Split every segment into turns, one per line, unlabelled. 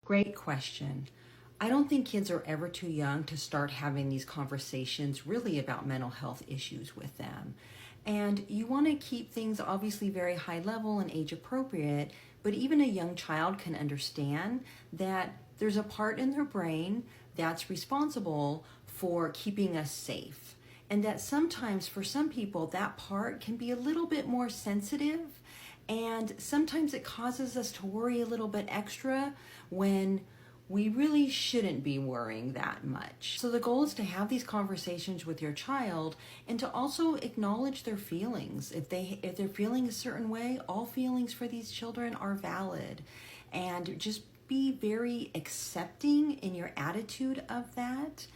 Great question. I don't think kids are ever too young to start having these conversations really about mental health issues with them. And you want to keep things obviously very high level and age appropriate, but even a young child can understand that there's a part in their brain that's responsible for keeping us safe. And that sometimes for some people that part can be a little bit more sensitive, and sometimes it causes us to worry a little bit extra when we really shouldn't be worrying that much. So the goal is to have these conversations with your child and to also acknowledge their feelings. If they're feeling a certain way, all feelings for these children are valid. And just be very accepting in your attitude of that,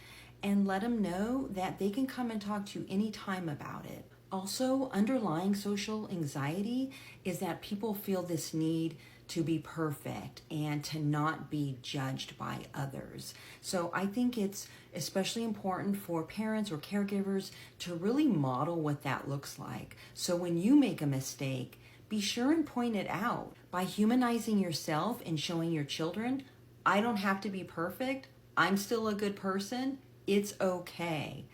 and let them know that they can come and talk to you anytime about it. Also, underlying social anxiety is that people feel this need to be perfect and to not be judged by others. So I think it's especially important for parents or caregivers to really model what that looks like. So when you make a mistake, be sure and point it out. By humanizing yourself and showing your children, I don't have to be perfect, I'm still a good person, it's okay.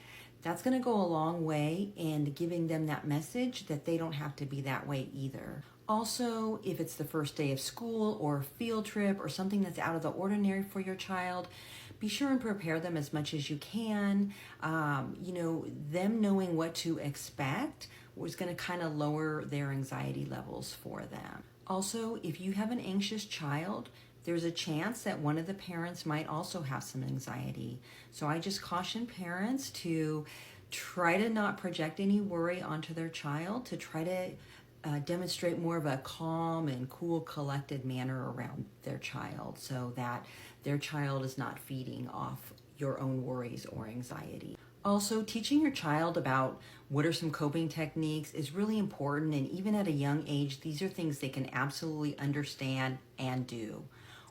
That's going to go a long way in giving them that message that they don't have to be that way either. Also, if it's the first day of school or a field trip or something that's out of the ordinary for your child, be sure and prepare them as much as you can. Them knowing what to expect is going to kind of lower their anxiety levels for them. Also, if you have an anxious child, there's a chance that one of the parents might also have some anxiety. So I just caution parents to try to not project any worry onto their child, to try to demonstrate more of a calm and cool, collected manner around their child so that their child is not feeding off your own worries or anxiety. Also, teaching your child about what are some coping techniques is really important, and even at a young age, these are things they can absolutely understand and do.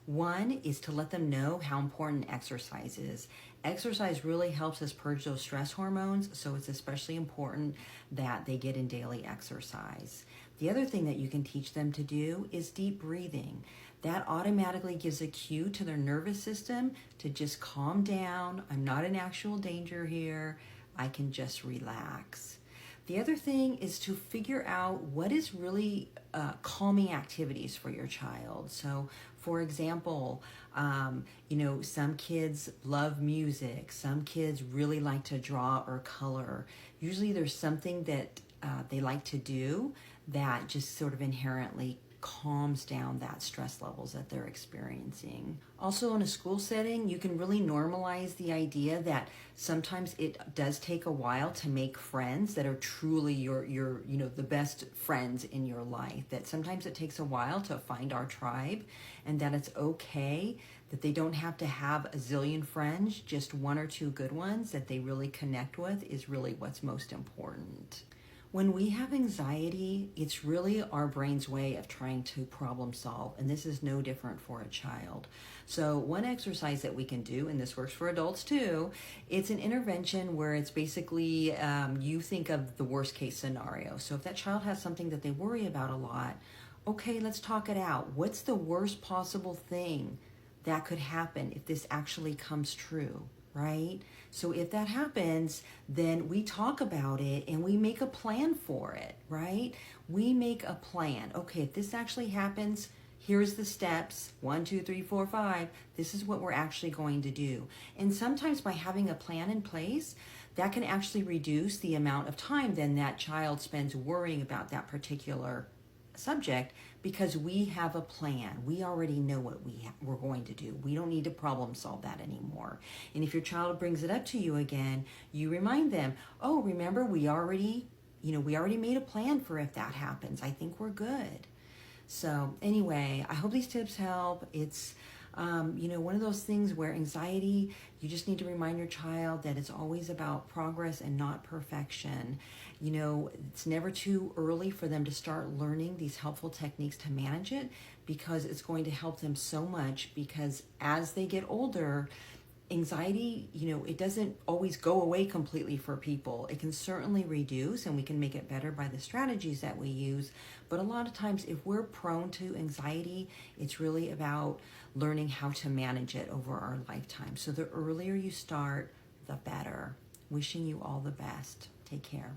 One is to let them know how important exercise is. Exercise really helps us purge those stress hormones, so it's especially important that they get in daily exercise. The other thing that you can teach them to do is deep breathing. That automatically gives a cue to their nervous system to just calm down. I'm not in actual danger here. I can just relax. The other thing is to figure out what is really calming activities for your child. So, for example, some kids love music. Some kids really like to draw or color. Usually there's something that they like to do that just sort of inherently calms down that stress levels that they're experiencing. Also, in a school setting, you can really normalize the idea that sometimes it does take a while to make friends that are truly your the best friends in your life. That sometimes it takes a while to find our tribe, and that it's okay that they don't have to have a zillion friends. Just one or two good ones that they really connect with is really what's most important. When we have anxiety, it's really our brain's way of trying to problem solve, and this is no different for a child. So one exercise that we can do, and this works for adults too, it's an intervention where it's basically you think of the worst case scenario. So if that child has something that they worry about a lot, okay, let's talk it out. What's the worst possible thing that could happen if this actually comes true? Right? So if that happens, then we talk about it and we make a plan for it, right? We make a plan. Okay, if this actually happens, here's the steps, 1, 2, 3, 4, 5. This is what we're actually going to do. And sometimes by having a plan in place, that can actually reduce the amount of time then that child spends worrying about that particular subject, because we have a plan. We already know what we're going to do. We don't need to problem solve that anymore. And if your child brings it up to you again, you remind them, oh, remember we already made a plan for if that happens. I think we're good. So anyway, I hope these tips help. It's one of those things where anxiety, you just need to remind your child that it's always about progress and not perfection. It's never too early for them to start learning these helpful techniques to manage it, because it's going to help them so much, because as they get older, anxiety, it doesn't always go away completely for people. It can certainly reduce, and we can make it better by the strategies that we use. But a lot of times, if we're prone to anxiety, it's really about learning how to manage it over our lifetime. So the earlier you start, the better. Wishing you all the best. Take care.